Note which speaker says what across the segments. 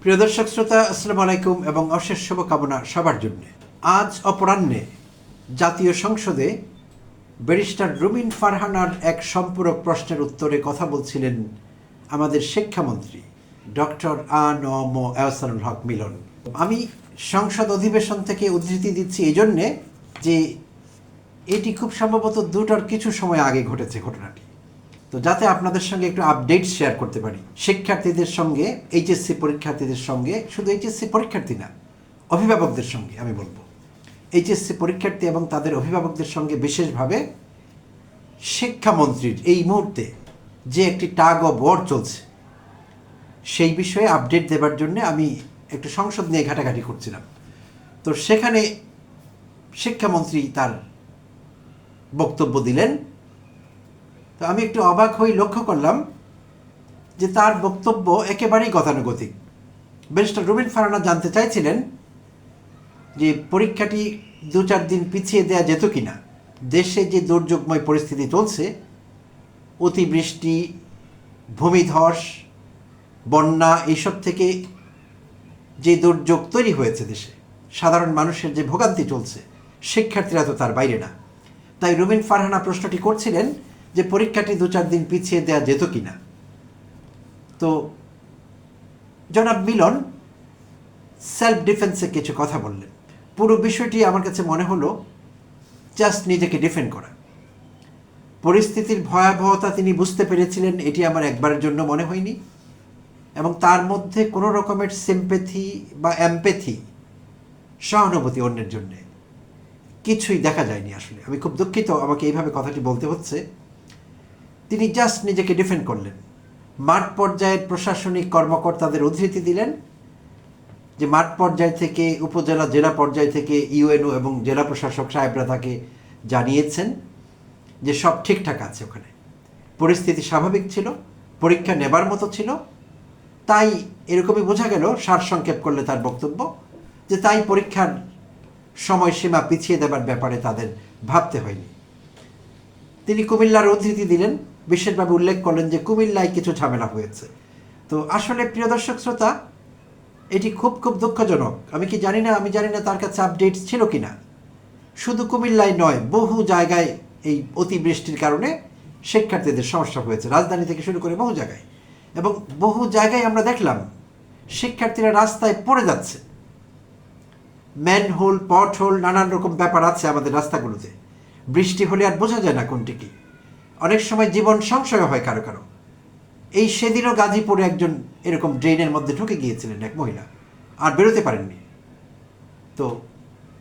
Speaker 1: প্রিয় দর্শক শ্রোতা, আসসালামু আলাইকুম এবং অশেষ শুভকামনা সবার জন্য। আজ অপরাহ্নে জাতীয় সংসদে ব্যারিস্টার রুমিন ফারহানার এক সম্পূরক প্রশ্নের উত্তরে কথা বলছিলেন আমাদের শিক্ষামন্ত্রী ডক্টর আ.ন.ম এহসানুল হক মিলন। আমি সংসদ অধিবেশন থেকে উদ্ধৃতি দিচ্ছি এই জন্যে যে এটি খুব সম্ভবত দুটোর কিছু সময় আগে ঘটেছে ঘটনাটি, তো যাতে আপনাদের সঙ্গে একটু আপডেট শেয়ার করতে পারি। শিক্ষার্থীদের সঙ্গে, এইচএসসি পরীক্ষার্থীদের সঙ্গে, শুধু এইচএসসি পরীক্ষার্থী না, অভিভাবকদের সঙ্গে আমি বলবো, এইচএসসি পরীক্ষার্থী এবং তাদের অভিভাবকদের সঙ্গে বিশেষভাবে শিক্ষামন্ত্রীর এই মুহূর্তে যে একটি টাগ অফ ওয়ার চলছে সেই বিষয়ে আপডেট দেবার জন্য আমি একটু সংসদ নিয়ে ঘাটাঘাটি করছিলাম। তো সেখানে শিক্ষামন্ত্রী তার বক্তব্য দিলেন। তো আমি একটু অবাক হয়ে লক্ষ্য করলাম যে তার বক্তব্য একেবারেই গতানুগতিক। ব্যারিস্টার রুমিন ফারহানা জানতে চাইছিলেন যে পরীক্ষাটি 2-4 দিন পিছিয়ে দেওয়া যেত কিনা। দেশে যে দুর্যোগময় পরিস্থিতি চলছে, অতিবৃষ্টি, ভূমিধস, বন্যা, এইসব থেকে যে দুর্যোগ তৈরি হয়েছে দেশে, সাধারণ মানুষের যে ভোগান্তি চলছে, শিক্ষার্থীরা তো তার বাইরে না। তাই রুমিন ফারহানা প্রশ্নটি করছিলেন যে পরীক্ষাটি 2-4 দিন পিছিয়ে দেওয়া যেত কিনা। তো জনাব মিলন সেলফ ডিফেন্সে কিছু কথা বললেন। পুরো বিষয়টি আমার কাছে মনে হলো জাস্ট নিজেকে ডিফেন্ড করা। পরিস্থিতির ভয়াবহতা তিনি বুঝতে পেরেছিলেন, এটি আমার একবারের জন্য মনে হয়নি, এবং তার মধ্যে কোনো রকমের সিম্প্যাথি বা এমপ্যাথি, সহানুভূতি অন্যের জন্য কিছুই দেখা যায়নি। আসলে আমি খুব দুঃখিত আমাকে এইভাবে কথাটি বলতে হচ্ছে। তিনি জাস্ট নিজেকে ডিফেন্ড করলেন। মাঠ পর্যায়ের প্রশাসনিক কর্মকর্তাদের উদ্ধৃতি দিলেন যে মাঠ পর্যায় থেকে উপজেলা, জেলা পর্যায় থেকে ইউএনও এবং জেলা প্রশাসক সাহেবরা তাকে জানিয়েছেন যে সব ঠিকঠাক আছে, ওখানে পরিস্থিতি স্বাভাবিক ছিল, পরীক্ষা নেবার মতো ছিল। তাই এরকমই বোঝা গেল, সারসংক্ষেপ করলে তার বক্তব্য, যে তাই পরীক্ষার সময়সীমা পিছিয়ে দেবার ব্যাপারে তাদের ভাবতে হয়নি। তিনি কুমিল্লার উদ্ধৃতি দিলেন, বিশেষভাবে উল্লেখ করলেন যে কুমিল্লায় কিছু ঝামেলা হয়েছে। তো আসলে প্রিয় দর্শক শ্রোতা, এটি খুব খুব দুঃখজনক। আমি জানি না তার কাছে আপডেটস ছিল কিনা। শুধু কুমিল্লায় নয়, বহু জায়গায় এই অতিবৃষ্টির কারণে শিক্ষার্থীদের সমস্যা হয়েছে, রাজধানী থেকে শুরু করে বহু জায়গায়। এবং বহু জায়গায় আমরা দেখলাম শিক্ষার্থীরা রাস্তায় পড়ে যাচ্ছে। ম্যানহোল, পটহোল, নানান রকম ব্যাপার আছে আমাদের রাস্তাগুলোতে। বৃষ্টি হলে আর বোঝা যায় না কোনটি কি। অনেক সময় জীবন সংশয় হয় কারো কারো। এই সেদিনও গাজীপুরে একজন এরকম ড্রেনের মধ্যে ঢুকে গিয়েছিলেন, এক মহিলা, আর বেরোতে পারেননি। তো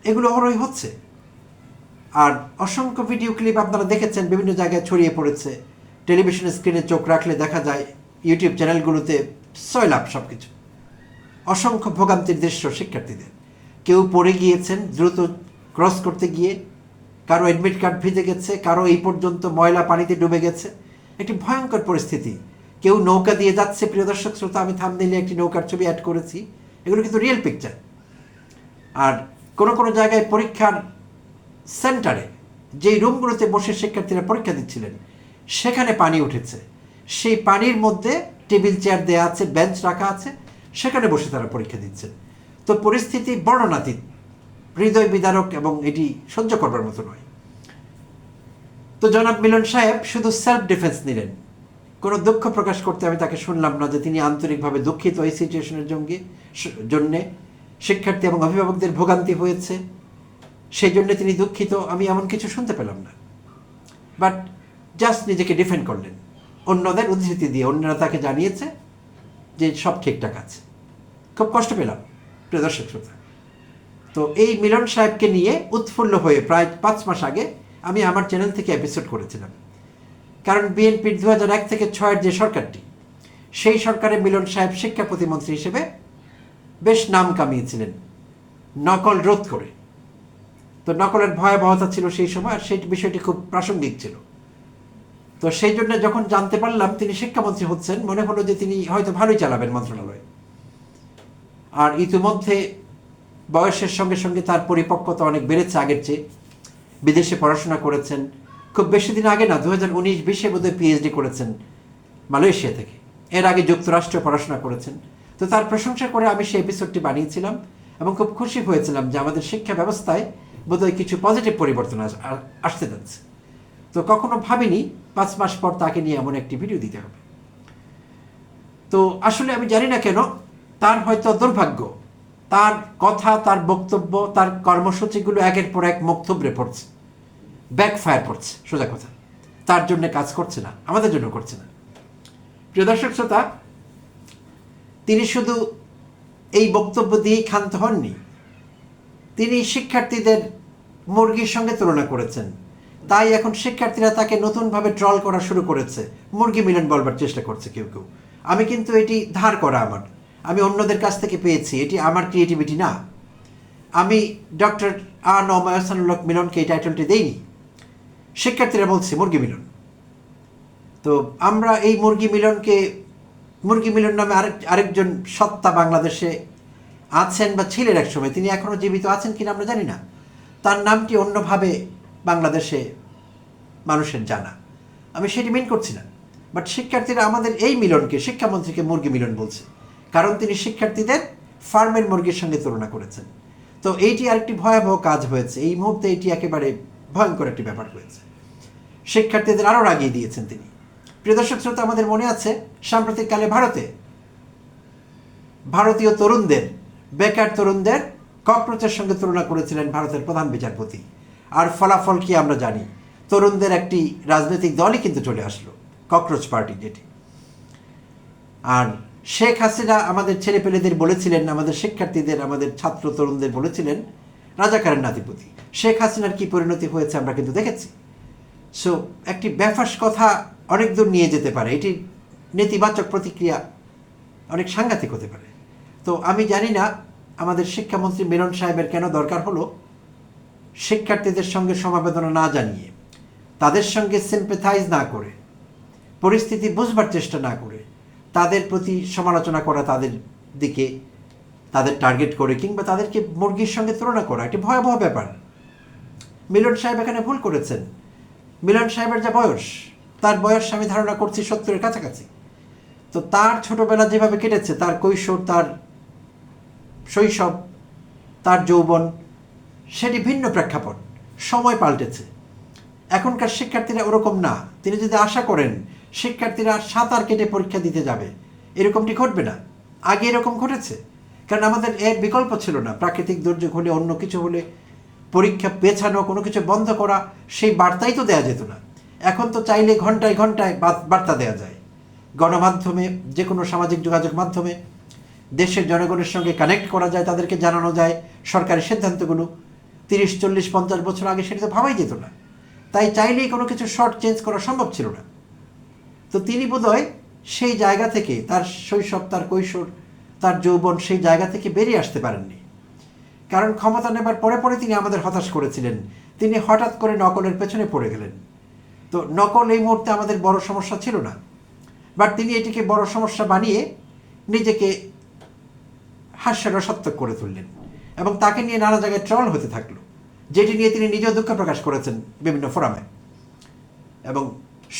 Speaker 1: এগুলো অহরই হচ্ছে। আর অসংখ্য ভিডিও ক্লিপ আপনারা দেখেছেন, বিভিন্ন জায়গায় ছড়িয়ে পড়েছে। টেলিভিশনের স্ক্রিনে চোখ রাখলে দেখা যায়, ইউটিউব চ্যানেলগুলোতে সয়লাভ সব কিছু। অসংখ্য ভোগান্তির দৃশ্য শিক্ষার্থীদের। কেউ পড়ে গিয়েছেন দ্রুত ক্রস করতে গিয়ে, কারো অ্যাডমিট কার্ড ভিজে গেছে, কারো এই পর্যন্ত ময়লা পানিতে ডুবে গেছে। একটি ভয়ঙ্কর পরিস্থিতি। কেউ নৌকা দিয়ে যাচ্ছে। প্রিয় দর্শক শ্রোতা, আমি থাম্বনেইলে একটি নৌকার ছবি অ্যাড করেছি, এগুলো কিন্তু রিয়েল পিকচার। আর কোনো কোনো জায়গায় পরীক্ষার সেন্টারে, যেই রুমগুলোতে বসে শিক্ষার্থীরা পরীক্ষা দিচ্ছিলেন, সেখানে পানি উঠেছে। সেই পানির মধ্যে টেবিল চেয়ার দেওয়া আছে, বেঞ্চ রাখা আছে, সেখানে বসে তারা পরীক্ষা দিচ্ছেন। তো পরিস্থিতি বর্ণনাতীত, হৃদয় বিদারক, এবং এটি সহ্য করবার মতো নয়। তো জনাব মিলন সাহেব শুধু সেলফ ডিফেন্স নিলেন, কোনো দুঃখ প্রকাশ করতে আমি তাকে শুনলাম না যে তিনি আন্তরিকভাবে দুঃখিত এই সিচুয়েশনের জন্যে। শিক্ষার্থী এবং অভিভাবকদের ভোগান্তি হয়েছে, সেই জন্য তিনি দুঃখিত, আমি এমন কিছু শুনতে পেলাম না। বাট জাস্ট নিজেকে ডিফেন্ড করলেন অন্যদের উদ্ধৃতি দিয়ে। অন্যরা তাকে জানিয়েছে যে সব ঠিকঠাক আছে। খুব কষ্ট পেলাম প্রিয় দর্শক শ্রোতা। তো এই মিলন সাহেবকে নিয়ে উৎফুল্ল হয়ে প্রায় 5 মাস আগে আমি আমার চ্যানেল থেকে এপিসোড করেছিলাম। কারণ বিএনপির 2001 থেকে 2006 যে সরকারটি, সেই সরকারে মিলন সাহেব শিক্ষা প্রতিমন্ত্রী হিসেবে বেশ নাম কামিয়েছিলেন নকল রোধ করে। তো নকলের ভয়াবহতা ছিল সেই সময়, আর সেই বিষয়টি খুব প্রাসঙ্গিক ছিল। তো সেই জন্য যখন জানতে পারলাম তিনি শিক্ষামন্ত্রী হচ্ছেন, মনে হলো যে তিনি হয়তো ভালোই চালাবেন মন্ত্রণালয়। আর ইতিমধ্যে বয়সের সঙ্গে সঙ্গে তার পরিপক্কতা অনেক বেড়েছে আগের চেয়ে। বিদেশে পড়াশোনা করেছেন, খুব বেশি দিন আগে না, 2019-20 বোধহয় পিএইচডি করেছেন মালয়েশিয়া থেকে। এর আগে যুক্তরাষ্ট্রে পড়াশোনা করেছেন। তো তার প্রশংসা করে আমি সেই এপিসোডটি বানিয়েছিলাম এবং খুব খুশি হয়েছিলাম যে আমাদের শিক্ষা ব্যবস্থায় বোধহয় কিছু পজিটিভ পরিবর্তন আসতে যাচ্ছে। তো কখনো ভাবিনি 5 মাস পর তাকে নিয়ে এমন একটি ভিডিও দিতে হবে। তো আসলে আমি জানি না কেন, তার হয়তো দুর্ভাগ্য, তার কথা, তার বক্তব্য, তার কর্মসূচিগুলো একের পর এক মুখ থুবড়ে পড়ছে, ব্যাকফায়ার করছে। সোজা কথা, তার জন্য কাজ করছে না, আমাদের জন্য করছে না। প্রিয় দর্শক শ্রোতা, তিনি শুধু এই বক্তব্য দিয়েই ক্ষান্ত হননি, তিনি শিক্ষার্থীদের মুরগির সঙ্গে তুলনা করেছেন। তাই এখন শিক্ষার্থীরা তাকে নতুনভাবে ট্রল করা শুরু করেছে, মুরগি মিলন বলবার চেষ্টা করছে কেউ কেউ। আমি কিন্তু এটি ধার করা, আমি অন্যদের কাছ থেকে পেয়েছি, এটি আমার ক্রিয়েটিভিটি না। আমি ডক্টর আহসানুল্লাহ মিলনকে এই টাইটেলটি দেইনি, শিক্ষার্থীরা বলছে মুরগি মিলন। তো আমরা এই মুরগি মিলন নামে আরেকজন সত্তা বাংলাদেশে আছেন বা ছিলেন এক সময়, তিনি এখনও জীবিত আছেন কিনা আমরা জানি না। তার নামটি অন্যভাবে বাংলাদেশে মানুষের জানা, আমি সেটি মিন করছি না। বাট শিক্ষার্থীরা আমাদের এই মিলনকে, শিক্ষামন্ত্রীকে মুরগি মিলন বলছে, কারণ তিনি শিক্ষার্থীদের ফার্মের মুরগির সঙ্গে তুলনা করেছেন। তো এইটি আরেকটি ভয়াবহ কাজ হয়েছে এই মুহূর্তে, এটি একেবারে ভয়ঙ্কর একটি ব্যাপার হয়েছে। শিক্ষার্থীদের আরও রাগিয়ে দিয়েছেন তিনি। প্রিয় দর্শক শ্রোতা, আমাদের মনে আছে সাম্প্রতিককালে ভারতীয় তরুণদের, বেকার তরুণদের ককরোচের সঙ্গে তুলনা করেছিলেন ভারতের প্রধান বিচারপতি। আর ফলাফল কি আমরা জানি, তরুণদের একটি রাজনৈতিক দলই কিন্তু চলে আসলো, ককরোচ পার্টি যেটি। আর শেখ হাসিনা আমাদের ছেলেপেলেদের বলেছিলেন, আমাদের শিক্ষার্থীদের, আমাদের ছাত্র তরুণদের বলেছিলেন রাজাকারের নাতিপতি। শেখ হাসিনার কি পরিণতি হয়েছে আমরা কিন্তু দেখেছি। সো একটি ব্যাফাস কথা অনেক দূর নিয়ে যেতে পারে, এটি নেতিবাচক প্রতিক্রিয়া অনেক সাংঘাতিক হতে পারে। তো আমি জানি না আমাদের শিক্ষামন্ত্রী মিলন সাহেবের কেন দরকার হলো শিক্ষার্থীদের সঙ্গে সমবেদনা না জানিয়ে, তাদের সঙ্গে সিম্পেথাইজ না করে, পরিস্থিতি বুঝবার চেষ্টা না করে, তাদের প্রতি সমালোচনা করা, তাদের দিকে তাদের টার্গেট করে, কিংবা তাদেরকে মুরগির সঙ্গে তুলনা করা, একটি ভয়াবহ ব্যাপার। মিলন সাহেব এখানে ভুল করেছেন। মিলন সাহেবের যা বয়স, তার বয়স আমি ধারণা করছি 70-এর কাছাকাছি। তো তার ছোটবেলা যেভাবে কেটেছে, তার কৈশোর, তার শৈশব, তার যৌবন, সেটি ভিন্ন প্রেক্ষাপট, সময় পাল্টেছে। এখনকার শিক্ষার্থীরা ওরকম না। তিনি যদি আশা করেন শিক্ষার্থীরা সাঁতার কেটে পরীক্ষা দিতে যাবে, এরকমটি ঘটবে না। আগে এরকম ঘটেছে, কারণ আমাদের এর বিকল্প ছিল না। প্রাকৃতিক দুর্যোগ হলে, অন্য কিছু হলে পরীক্ষা পেছানো, কোনো কিছু বন্ধ করা, সেই বার্তাই তো দেওয়া যেত না। এখন তো চাইলে ঘন্টায় ঘন্টায় বার্তা দেওয়া যায়, গণমাধ্যমে, যে কোনো সামাজিক যোগাযোগ মাধ্যমে দেশের জনগণের সঙ্গে কানেক্ট করা যায়, তাদেরকে জানানো যায় সরকারি সিদ্ধান্তগুলো। 30, 40, 50 বছর আগে সেটা তো ভাবাই যেত না। তাই চাইলেই কোনো কিছু শর্ট চেঞ্জ করা সম্ভব ছিল না। তো তিনি বোধহয় সেই জায়গা থেকে, তার শৈশব, তার কৈশোর, তার যৌবন, সেই জায়গা থেকে বেরিয়ে আসতে পারেননি। কারণ ক্ষমতা নেবার পরে পরে তিনি আমাদের হতাশ করেছিলেন। তিনি হঠাৎ করে নকলের পেছনে পড়ে গেলেন। তো নকল এই মুহূর্তে আমাদের বড় সমস্যা ছিল না, বাট তিনি এটিকে বড় সমস্যা বানিয়ে নিজেকে হাস্যরসাত্মক করে তুললেন এবং তাকে নিয়ে নানা জায়গায় ট্রল হতে থাকলো, যেটি নিয়ে তিনি নিজেও দুঃখ প্রকাশ করেছেন বিভিন্ন ফোরামে। এবং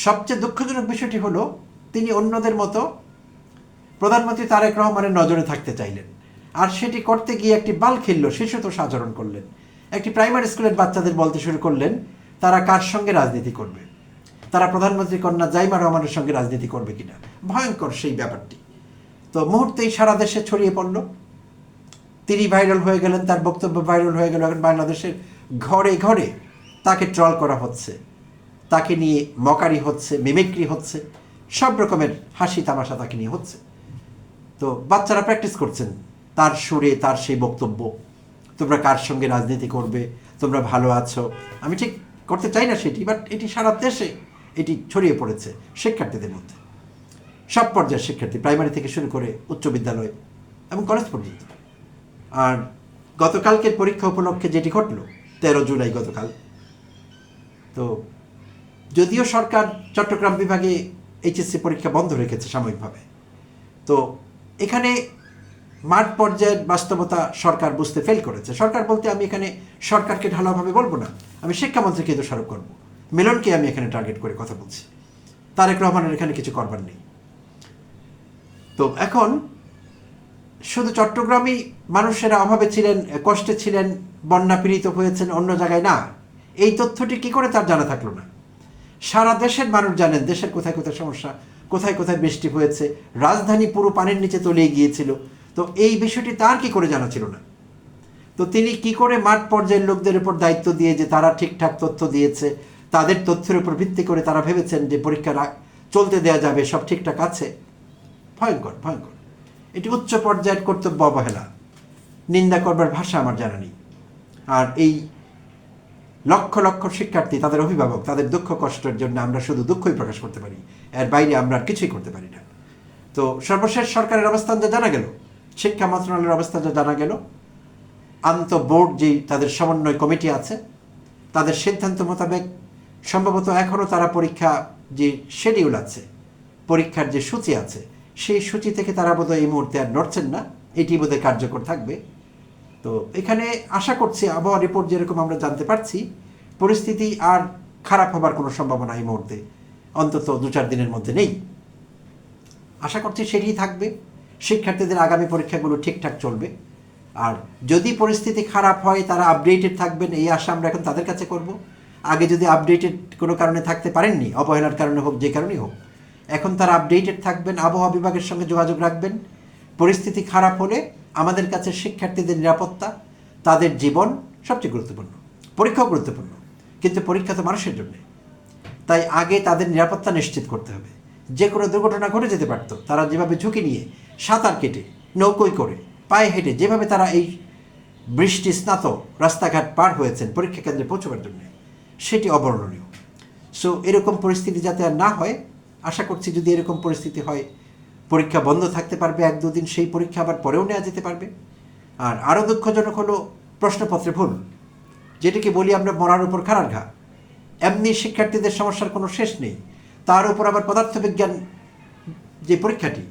Speaker 1: সবচেয়ে দুঃখজনক বিষয়টি হলো, তিনি অন্যদের মতো প্রধানমন্ত্রী তারেক রহমানের নজরে থাকতে চাইলেন, আর সেটি করতে গিয়ে একটি বাল খেলল, শিশুতোষ আচরণ করলেন। একটি প্রাইমারি স্কুলের বাচ্চাদের বলতে শুরু করলেন তারা কার সঙ্গে রাজনীতি করবে, তারা প্রধানমন্ত্রী কন্যা জাইমা রহমানের সঙ্গে রাজনীতি করবে কিনা। ভয়ঙ্কর সেই ব্যাপারটি। তো মুহূর্তেই সারা দেশে ছড়িয়ে পড়ল, তিনি ভাইরাল হয়ে গেলেন, তার বক্তব্য ভাইরাল হয়ে গেল। এখন বাংলাদেশের ঘরে ঘরে তাকে ট্রল করা হচ্ছে, তাকে নিয়ে মকারি হচ্ছে, মিমিক্রি হচ্ছে, সব রকমের হাসি তামাশা তাকে নিয়ে হচ্ছে। তো বাচ্চারা প্র্যাকটিস করছেন তার সুরে, তার সেই বক্তব্য, তোমরা কার সঙ্গে রাজনীতি করবে, তোমরা ভালো আছো। আমি ঠিক করতে চাই না সেটি, বাট এটি সারা দেশে এটি ছড়িয়ে পড়েছে শিক্ষার্থীদের মধ্যে, সব পর্যায়ের শিক্ষার্থী, প্রাইমারি থেকে শুরু করে উচ্চ বিদ্যালয় এবং কলেজ পর্যন্ত। আর গতকালকের পরীক্ষা উপলক্ষে যেটি ঘটল, 13 জুলাই গতকাল, তো যদিও সরকার চট্টগ্রাম বিভাগে এইচএসসি পরীক্ষা বন্ধ রেখেছে সাময়িকভাবে, তো এখানে মাঠ পর্যায়ের বাস্তবতা সরকার বুঝতে ফেল করেছে। সরকার বলতে আমি এখানে সরকারকে ঢালাওভাবে বলবো না, আমি শিক্ষামন্ত্রীকে দোষারোপ করবো, মিলনকে আমি এখানে টার্গেট করে কথা বলছি। তারেক রহমানের এখানে কিছু করবার নেই। তো এখন শুধু চট্টগ্রামেই মানুষেরা অভাবে ছিলেন, কষ্টে ছিলেন, বন্যা পীড়িত হয়েছেন, অন্য জায়গায় না, এই তথ্যটি কি করে তার জানা থাকলো না? সারা দেশের মানুষ জানেন দেশের কোথায় কোথায় সমস্যা, কোথায় কোথায় বৃষ্টি হয়েছে, রাজধানী পুরো পানির নিচে তলিয়ে গিয়েছিল। তো এই বিষয়টি তার কি করে জানা ছিল না? তো তিনি কি করে মাঠ পর্যায়ের লোকদের উপর দায়িত্ব দিয়ে যে তারা ঠিকঠাক তথ্য দিয়েছে, তাদের তথ্যের উপর ভিত্তি করে তারা ভেবেছেন যে পরীক্ষা চলতে দেওয়া যাবে, সব ঠিকঠাক আছে? ভয়ঙ্কর, ভয়ঙ্কর। এটি উচ্চ পর্যায়ের কর্তব্য অবহেলা, নিন্দা করবার ভাষা আমার জানা নেই। আর এই লক্ষ লক্ষ শিক্ষার্থী, তাদের অভিভাবক, তাদের দুঃখ কষ্টের জন্য আমরা শুধু দুঃখই প্রকাশ করতে পারি, এর বাইরে আমরা আর কিছুই করতে পারি না। তো সর্বশেষ সরকারের অবস্থান যা জানা গেল, শিক্ষা মন্ত্রণালয়ের অবস্থান যা জানা গেল, বোর্ড যে তাদের সমন্বয় কমিটি আছে, তাদের সিদ্ধান্ত মোতাবেক সম্ভবত এখনও তারা পরীক্ষা যে শিডিউল আছে, পরীক্ষার যে সূচি আছে, সেই সূচি থেকে তারা বোধহয় এই মুহূর্তে আর নড়ছেন না, এটি বোধহয় কার্যকর থাকবে। তো এখানে আশা করছি আবহাওয়া রিপোর্ট যেরকম আমরা জানতে পারছি, পরিস্থিতি আর খারাপ হবার কোনো সম্ভাবনা এই মুহূর্তে অন্তত 2-4 দিনের মধ্যে নেই। আশা করছি সেটাই থাকবে, শিক্ষার্থীদের আগামী পরীক্ষাগুলো ঠিকঠাক চলবে। আর যদি পরিস্থিতি খারাপ হয় তারা আপডেটেড থাকবেন, এই আশা আমরা এখন তাদের কাছে করব। আগে যদি আপডেটেড কোনো কারণে থাকতে পারেননি, অবহেলার কারণে হোক, যে কারণেই হোক, এখন তারা আপডেটেড থাকবেন, আবহাওয়া বিভাগের সঙ্গে যোগাযোগ রাখবেন। পরিস্থিতি খারাপ হলে আমাদের কাছে শিক্ষার্থীদের নিরাপত্তা, তাদের জীবন সবচেয়ে গুরুত্বপূর্ণ। পরীক্ষাও গুরুত্বপূর্ণ, কিন্তু পরীক্ষা তো মানুষের জন্য। তাই আগে তাদের নিরাপত্তা নিশ্চিত করতে হবে। যে কোনো দুর্ঘটনা ঘটে যেতে পারত, তারা যেভাবে ঝুঁকি নিয়ে সাঁতার কেটে, নৌকোয় করে, পায়ে হেঁটে যেভাবে তারা এই বৃষ্টি স্নাত রাস্তাঘাট পার হয়েছেন পরীক্ষা কেন্দ্রে পৌঁছবার জন্য, সেটি অবর্ণনীয়। সো এরকম পরিস্থিতি যাতে আর না হয়, আশা করছি যদি এরকম পরিস্থিতি হয়, পরীক্ষা বন্ধ থাকতে পারবে 1-2 দিন, সেই পরীক্ষা আবার পরেও নেওয়া যেতে পারবে। আর আরও দুঃখজনক হলো প্রশ্নপত্রে ভুল, যেটিকে বলি আমরা মরার উপর খাড়ার ঘা। এমনি শিক্ষার্থীদের সমস্যার কোনো শেষ নেই, তার উপর আবার পদার্থবিজ্ঞান যে পরীক্ষাটি,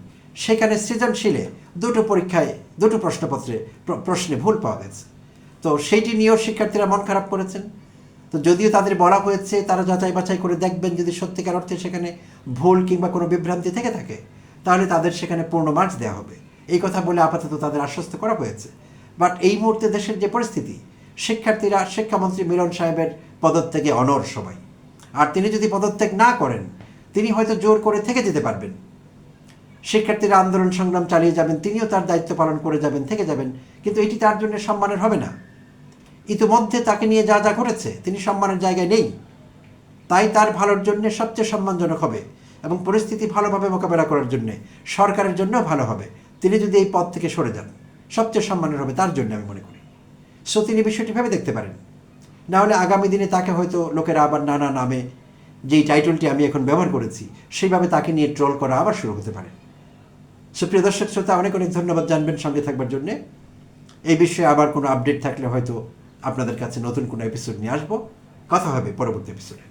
Speaker 1: সেখানে সৃজনশীলে 2টো পরীক্ষায় 2টো প্রশ্নপত্রে প্রশ্নে ভুল পাওয়া গেছে। তো সেইটি নিয়েও শিক্ষার্থীরা মন খারাপ করেছেন। তো যদিও তাদের বলা হয়েছে তারা যাচাই বাছাই করে দেখবেন, যদি সত্যিকার অর্থে সেখানে ভুল কিংবা কোনো বিভ্রান্তি থেকে থাকে, তাহলে তাদের সেখানে পূর্ণ মার্কস দেওয়া হবে, এই কথা বলে আপাতত তাদের আশ্বস্ত করা হয়েছে। বাট এই মুহূর্তে দেশের যে পরিস্থিতি, শিক্ষার্থীরা শিক্ষামন্ত্রী মিলন সাহেবের পদত্যাগে অনড় সবাই। আর তিনি যদি পদত্যাগ না করেন, তিনি হয়তো জোর করে থেকে যেতে পারবেন, শিক্ষার্থীরা আন্দোলন সংগ্রাম চালিয়ে যাবেন, তিনিও তার দায়িত্ব পালন করে যাবেন, থেকে যাবেন, কিন্তু এটি তার জন্য সম্মানের হবে না। ইতিমধ্যে তাকে নিয়ে যা যা ঘটেছে, তিনি সম্মানের জায়গায় নেই। তাই তার ভালোর জন্য সবচেয়ে সম্মানজনক হবে এবং পরিস্থিতি ভালোভাবে মোকাবেলা করার জন্যে সরকারের জন্য ভালো হবে তিনি যদি এই পদ থেকে সরে যান, সবচেয়ে সম্মানের হবে তার জন্য আমি মনে করি। সো তিনি বিষয়টি ভেবে দেখতে পারেন, না হলে আগামী দিনে তাকে হয়তো লোকেরা আবার নানা নামে, যেই টাইটেলটি আমি এখন ব্যবহার করেছি সেইভাবে তাকে নিয়ে ট্রোল করা আবার শুরু হতে পারে। সুপ্রিয় দর্শক শ্রোতা, অনেক অনেক ধন্যবাদ জানবেন সঙ্গে থাকবার জন্যে। এই বিষয়ে আবার কোনো আপডেট থাকলে হয়তো আপনাদের কাছে নতুন কোনো এপিসোড নিয়ে আসবো। কথা হবে পরবর্তী এপিসোডে।